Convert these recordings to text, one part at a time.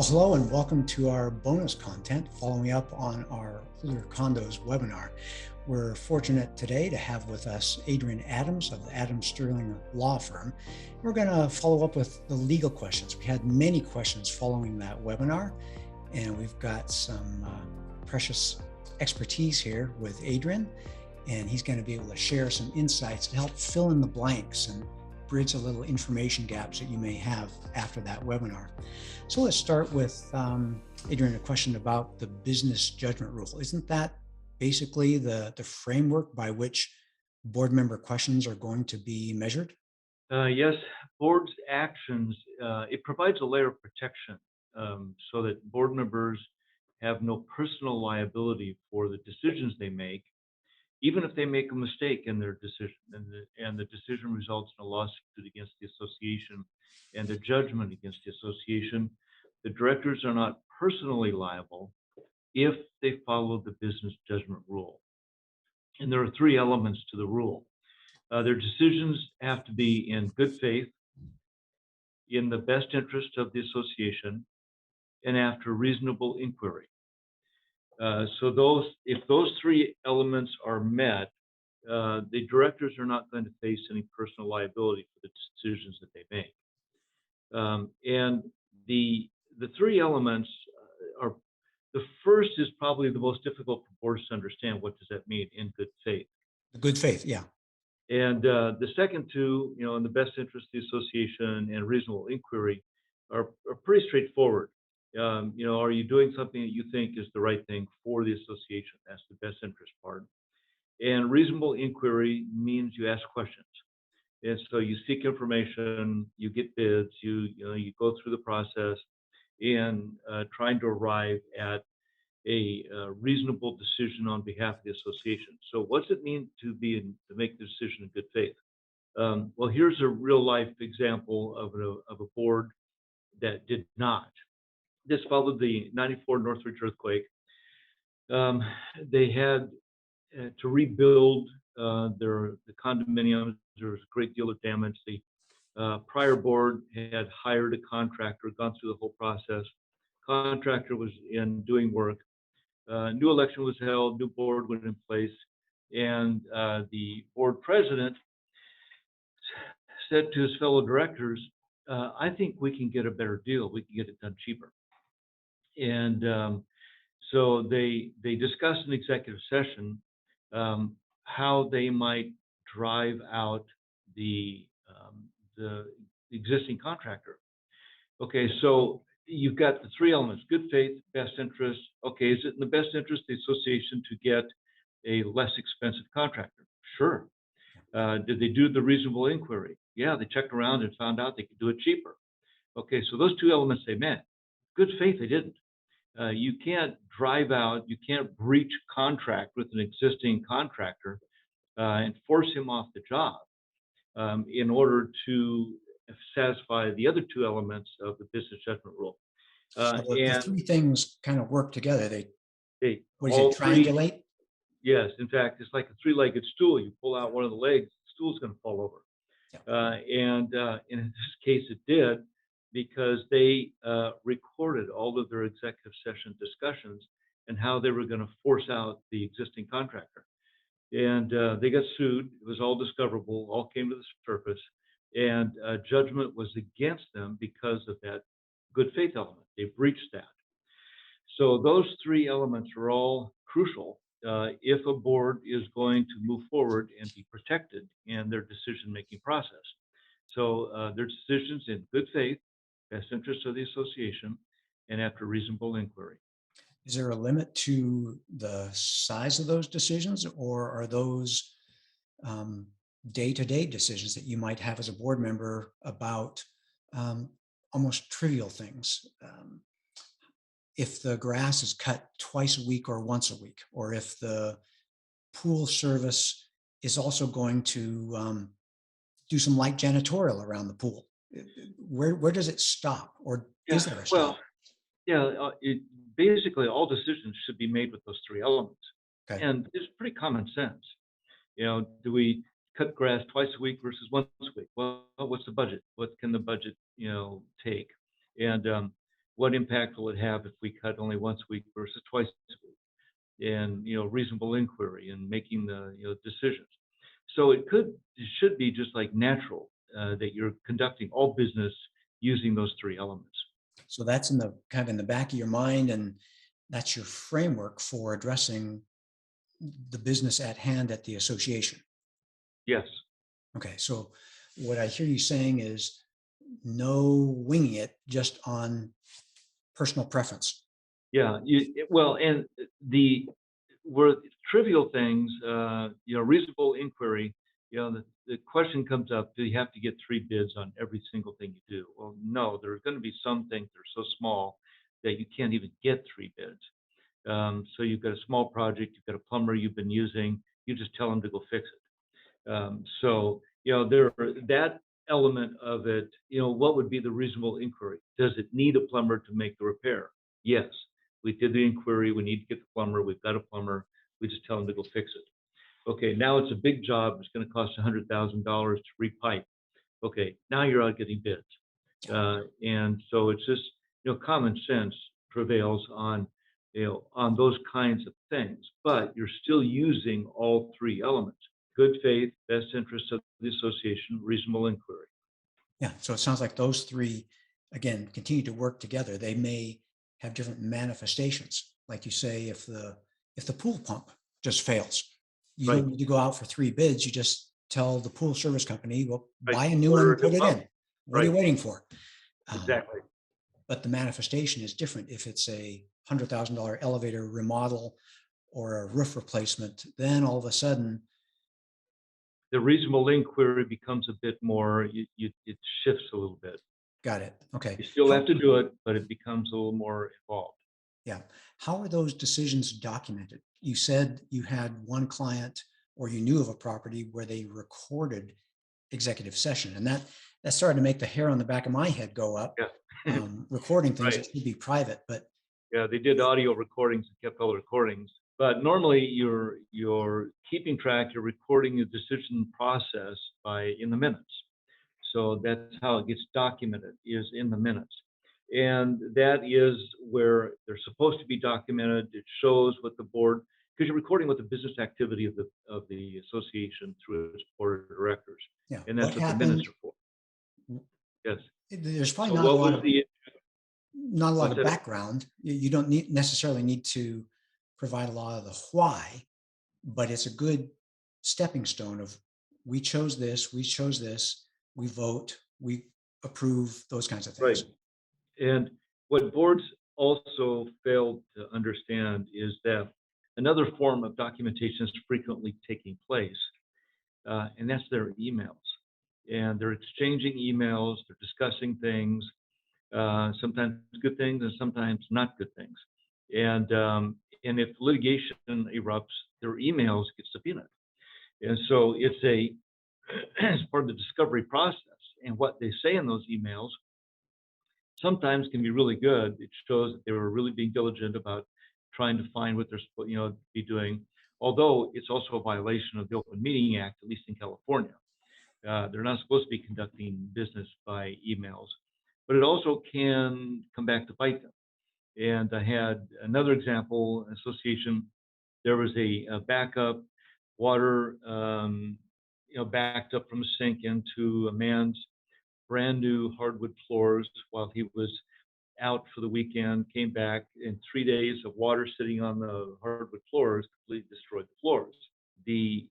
Well, hello and welcome to our bonus content following up on our Older Condos webinar. We're fortunate today to have with us Adrian Adams of the Adams-Stirling Law Firm. We're going to follow up with the legal questions. We had many questions following that webinar, and we've got some precious expertise here with Adrian, and he's going to be able to share some insights to help fill in the blanks and bridge a little information gaps that you may have after that webinar. So let's start with, Adrian, a question about the business judgment rule. Isn't that basically the framework by which board member questions are going to be measured? Yes, board's actions, it provides a layer of protection so that board members have no personal liability for the decisions they make, even if they make a mistake in their decision and the decision results in a lawsuit against the association and a judgment against the association. The directors are not personally liable if they follow the business judgment rule. And there are three elements to the rule. Their decisions have to be in good faith, in the best interest of the association, and after reasonable inquiry. So if those three elements are met, the directors are not going to face any personal liability for the decisions that they make. And the three elements are, the first is probably the most difficult for boards to understand. What does that mean, in good faith? Good faith, yeah. And the second two, in the best interest of the association and reasonable inquiry are pretty straightforward. Are you doing something that you think is the right thing for the association? That's the best interest part. And reasonable inquiry means you ask questions. And so you seek information, you get bids, you go through the process and trying to arrive at a reasonable decision on behalf of the association. So what's it mean to make the decision in good faith? Well, here's a real life example of a board that did not. This followed the '94 Northridge earthquake. They had to rebuild the condominiums. There was a great deal of damage. The prior board had hired a contractor, gone through the whole process. Contractor was in doing work. New election was held, new board went in place, and the board president said to his fellow directors, I think we can get a better deal. We can get it done cheaper. And so they discussed in executive session how they might drive out the existing contractor. Okay, so you've got the three elements: good faith, best interest. Okay, is it in the best interest of the association to get a less expensive contractor? Sure. Did they do the reasonable inquiry? Yeah, they checked around and found out they could do it cheaper. Okay, so those two elements they met. Good faith, they didn't. You can't drive out, you can't breach contract with an existing contractor and force him off the job in order to satisfy the other two elements of the business judgment rule. So the three things kind of work together. What is all it, triangulate? Yes, in fact, it's like a three-legged stool. You pull out one of the legs, the stool's going to fall over. Yeah. And in this case, it did, because they recorded all of their executive session discussions and how they were going to force out the existing contractor. And they got sued. It was all discoverable, all came to the surface, and judgment was against them because of that good faith element. They breached that. So those three elements are all crucial if a board is going to move forward and be protected in their decision-making process. So their decisions in good faith, best interest of the association, and after reasonable inquiry. Is there a limit to the size of those decisions, or are those day-to-day decisions that you might have as a board member about almost trivial things? If the grass is cut twice a week or once a week, or if the pool service is also going to do some light janitorial around the pool, where does it stop, or is there a stop? Well, yeah, basically all decisions should be made with those three elements. Okay. And it's pretty common sense. Do we cut grass twice a week versus once a week? Well, what's the budget? What can the budget, take? And what impact will it have if we cut only once a week versus twice a week? And reasonable inquiry and making the decisions. So it should be just like natural that you're conducting all business using those three elements. So that's in the kind of in the back of your mind, and that's your framework for addressing the business at hand at the association. Yes. Okay, so what I hear you saying is no winging it just on personal preference. Yeah. Well, and the were trivial things, reasonable inquiry. The question comes up: do you have to get three bids on every single thing you do? Well, no. There are going to be some things that are so small that you can't even get three bids. So you've got a small project, you've got a plumber you've been using, you just tell them to go fix it. There that element of it. What would be the reasonable inquiry? Does it need a plumber to make the repair? Yes. We did the inquiry. We need to get the plumber. We've got a plumber. We just tell them to go fix it. Okay, now it's a big job. It's going to cost $100,000 to repipe. Okay, now you're out getting bids. And so it's just, common sense prevails on those kinds of things, but you're still using all three elements: good faith, best interest of the association, reasonable inquiry. Yeah, so it sounds like those three, again, continue to work together. They may have different manifestations. Like you say, if the pool pump just fails, you Right. don't need to go out for three bids. You just tell the pool service company, well, Right. buy a new one Order and a new put it pump. in. What are you Right. waiting for? Exactly. But the manifestation is different. If it's a $100,000 elevator remodel or a roof replacement, then all of a sudden, The reasonable inquiry becomes a bit more, it shifts a little bit. got it. Okay. You still have to do it, but it becomes a little more involved. Yeah. How are those decisions documented? You said you had one client or you knew of a property where they recorded executive session, and that started to make the hair on the back of my head go up. Yeah. Recording things Right. that should be private, but Yeah, they did audio recordings and kept all the recordings. But normally you're keeping track, you're recording the decision process in the minutes. So that's how it gets documented, is in the minutes. And that is where they're supposed to be documented. It shows what the board, because you're recording what the business activity of the association through its board of directors. yeah, And what that's what the minutes happened? are for. Yes. There's probably So what was the not a lot what's of that? background. You don't necessarily need to provide a lot of the why, but it's a good stepping stone of we chose this, we vote, we approve, those kinds of Right. things. And what boards also fail to understand is that another form of documentation is frequently taking place, and that's their emails. And they're exchanging emails, they're discussing things, sometimes good things and sometimes not good things. And if litigation erupts, their emails get subpoenaed. And so it's part of the discovery process. And what they say in those emails sometimes can be really good. It shows that they were really being diligent about trying to find what they're supposed, to be doing. Although it's also a violation of the Open Meeting Act, at least in California. They're not supposed to be conducting business by emails, but it also can come back to bite them. And I had another example, association. There was a backup water, backed up from a sink into a man's brand new hardwood floors while he was out for the weekend, came back, and 3 days of water sitting on the hardwood floors completely destroyed the floors. The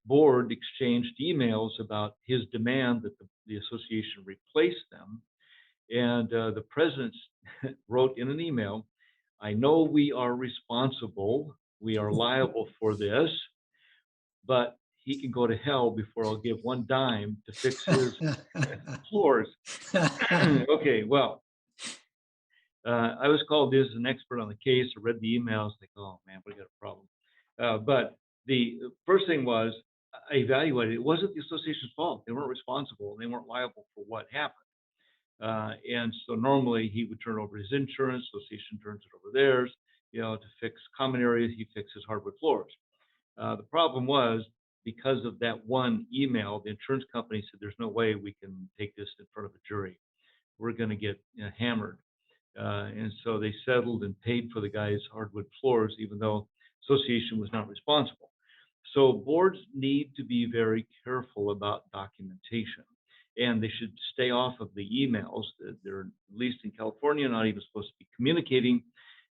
board exchanged emails about his demand that the association replace them. And the president wrote in an email, I know we are responsible, we are liable for this, but he can go to hell before I'll give one dime to fix his floors. Okay, well, I was called as an expert on the case. I read the emails, like, oh man, we got a problem. But the first thing was, I evaluated. It wasn't the association's fault. They weren't responsible. They weren't liable for what happened. And so normally he would turn over his insurance. Association turns it over theirs. To fix common areas, he fixes hardwood floors. The problem was because of that one email, the insurance company said, "There's no way we can take this in front of a jury. We're going to get hammered." And so they settled and paid for the guy's hardwood floors, even though association was not responsible. So boards need to be very careful about documentation, and they should stay off of the emails that they're, at least in California, not even supposed to be communicating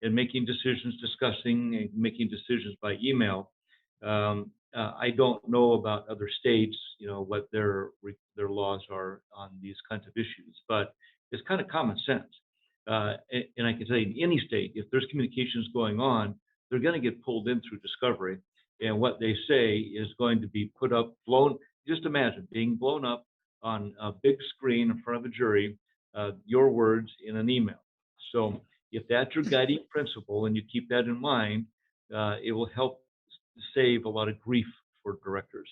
and making decisions, discussing and making decisions by email. I don't know about other states, what their laws are on these kinds of issues, but it's kind of common sense. And I can tell you, in any state, if there's communications going on, they're going to get pulled in through discovery, and what they say is going to be put up, blown. Just imagine being blown up on a big screen in front of a jury, your words in an email. So if that's your guiding principle and you keep that in mind, it will help save a lot of grief for directors.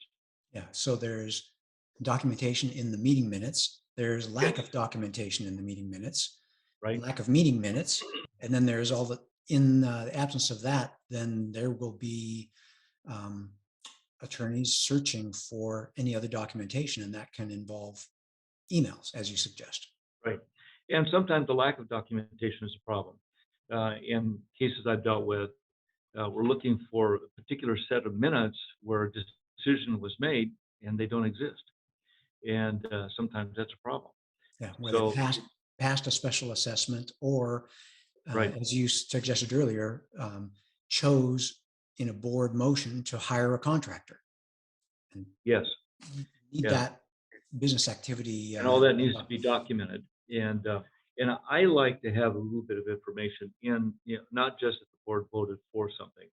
Yeah. So there's documentation in the meeting minutes. There's lack Yes. of documentation in the meeting minutes, Right. lack of meeting minutes. And then there's all the, in the absence of that, then there will be um, attorneys searching for any other documentation, and that can involve emails, as you suggest. Right. And sometimes the lack of documentation is a problem. In cases I've dealt with, we're looking for a particular set of minutes where a decision was made and they don't exist. And sometimes that's a problem. Yeah, where they So, passed a special assessment, or right. as you suggested earlier, chose in a board motion to hire a contractor. And Yes. you need Yeah. that business activity. And all that needs to be documented. And I like to have a little bit of information in, not just that the board voted for something,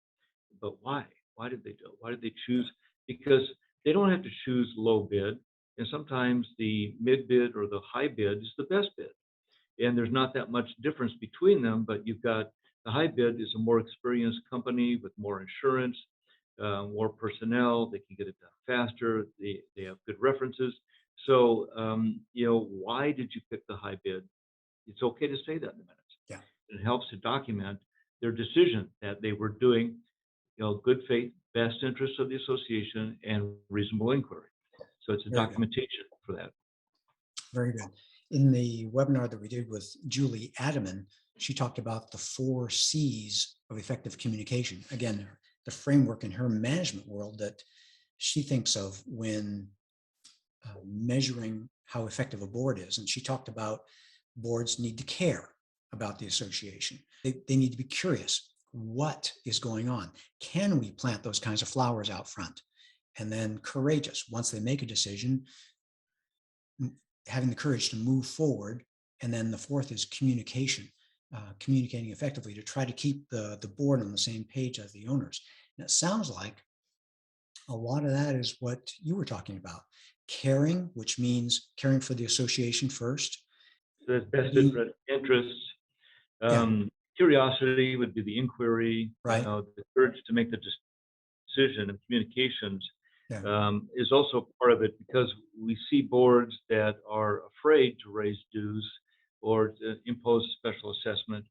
but why? Why did they do it? Why did they choose? Because they don't have to choose low bid, and sometimes the mid bid or the high bid is the best bid. And there's not that much difference between them, but you've got the high bid is a more experienced company with more insurance, more personnel. They can get it done faster. They have good references. So, why did you pick the high bid? It's okay to say that in the minutes. Yeah. It helps to document their decision that they were doing, good faith, best interest of the association, and reasonable inquiry. So it's a Very good. documentation for that. Very good. In the webinar that we did with Julie Adaman, she talked about the 4 C's of effective communication. Again, the framework in her management world that she thinks of when measuring how effective a board is. And she talked about boards need to care about the association. They need to be curious. What is going on? Can we plant those kinds of flowers out front? And then courageous. Once they make a decision, having the courage to move forward. And then the 4th is communication, communicating effectively to try to keep the board on the same page as the owners. And it sounds like a lot of that is what you were talking about. Caring, which means caring for the association first. So that's best interests. Yeah. Curiosity would be the inquiry. Right. The courage to make the decision, and communications Yeah. is also part of it, because we see boards that are afraid to raise dues or to impose a special assessment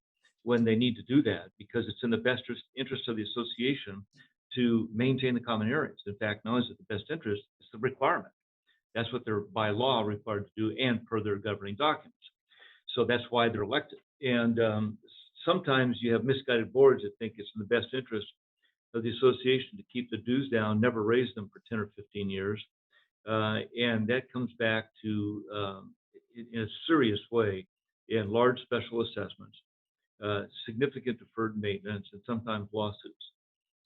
when they need to do that, because it's in the best interest of the association to maintain the common areas. In fact, not only is it the best interest, it's the requirement. That's what they're by law required to do and per their governing documents. So that's why they're elected. And sometimes you have misguided boards that think it's in the best interest of the association to keep the dues down, never raise them for 10 or 15 years. And that comes back to, in a serious way, in large special assessments, significant deferred maintenance, and sometimes lawsuits.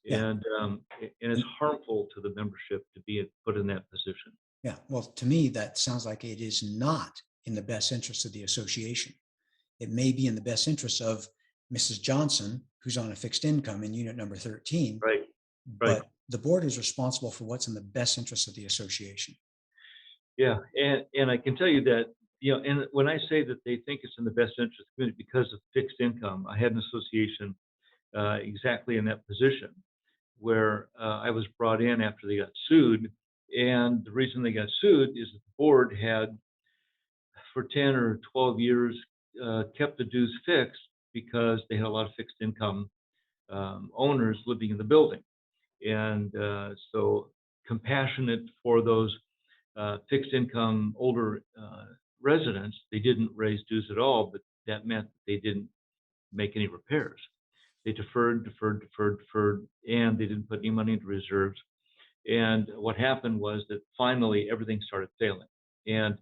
Yeah. And it's harmful to the membership to be put in that position. Yeah. Well, to me, that sounds like it is not in the best interest of the association. It may be in the best interest of Mrs. Johnson, who's on a fixed income in unit number 13, Right. Right. but the board is responsible for what's in the best interest of the association. Yeah, and I can tell you that, and when I say that they think it's in the best interest of the community because of fixed income, I had an association exactly in that position where I was brought in after they got sued, and the reason they got sued is that the board had, for 10 or 12 years, kept the dues fixed because they had a lot of fixed income owners living in the building. And so compassionate for those fixed income older residents, they didn't raise dues at all, but that meant they didn't make any repairs. They deferred, and they didn't put any money into reserves. And what happened was that finally everything started failing. And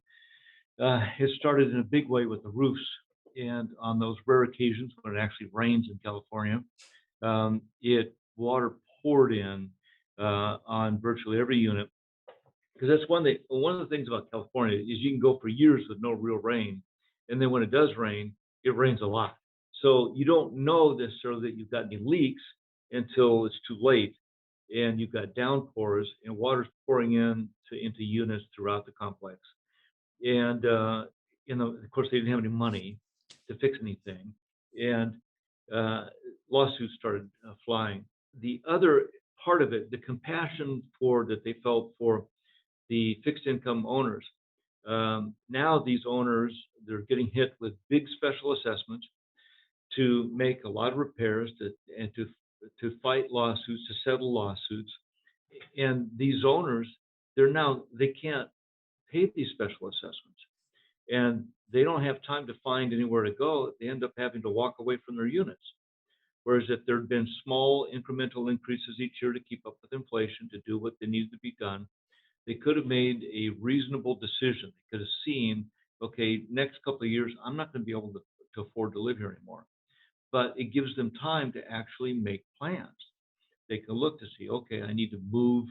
it started in a big way with the roofs. And on those rare occasions when it actually rains in California, water poured in on virtually every unit. Because that's one of the things about California is you can go for years with no real rain. And then when it does rain, it rains a lot. So you don't know necessarily that you've got any leaks until it's too late and you've got downpours and water's pouring into units throughout the complex. And of course, they didn't have any money to fix anything, and lawsuits started flying. The other part of it, the compassion that they felt for the fixed income owners. Now these owners, they're getting hit with big special assessments to make a lot of repairs and to fight lawsuits, to settle lawsuits. And these owners, they can't pay these special assessments. And they don't have time to find anywhere to go. They end up having to walk away from their units. Whereas if there had been small incremental increases each year to keep up with inflation, to do what they needed to be done, they could have made a reasonable decision. They could have seen, okay, next couple of years, I'm not going to be able to afford to live here anymore. But it gives them time to actually make plans. They can look to see, okay, I need to move,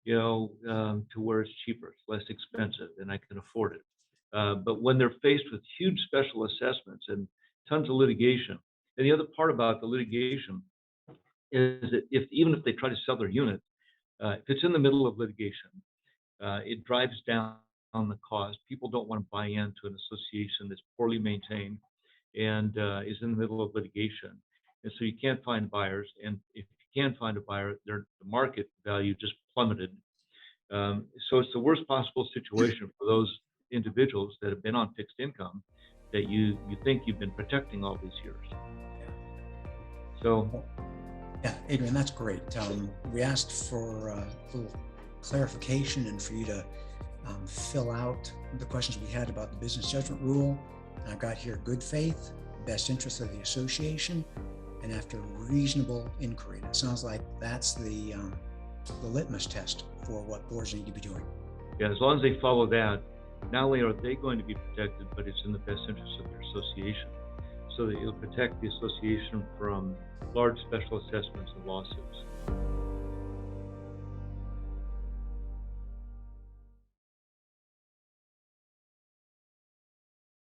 to where it's cheaper, it's less expensive, and I can afford it. But when they're faced with huge special assessments and tons of litigation, and the other part about the litigation is that even if they try to sell their unit, if it's in the middle of litigation, it drives down the cost. People don't want to buy into an association that's poorly maintained and is in the middle of litigation. And so you can't find buyers. And if you can find a buyer, the market value just plummeted. So it's the worst possible situation for those individuals that have been on fixed income that you think you've been protecting all these years. So, yeah, Adrian, that's great. We asked for a little clarification and for you to fill out the questions we had about the business judgment rule. And I've got here good faith, best interest of the association, and after reasonable inquiry. And it sounds like that's the litmus test for what boards need to be doing. Yeah, as long as they follow that, not only are they going to be protected, but it's in the best interest of their association, so that it'll protect the association from large special assessments and lawsuits.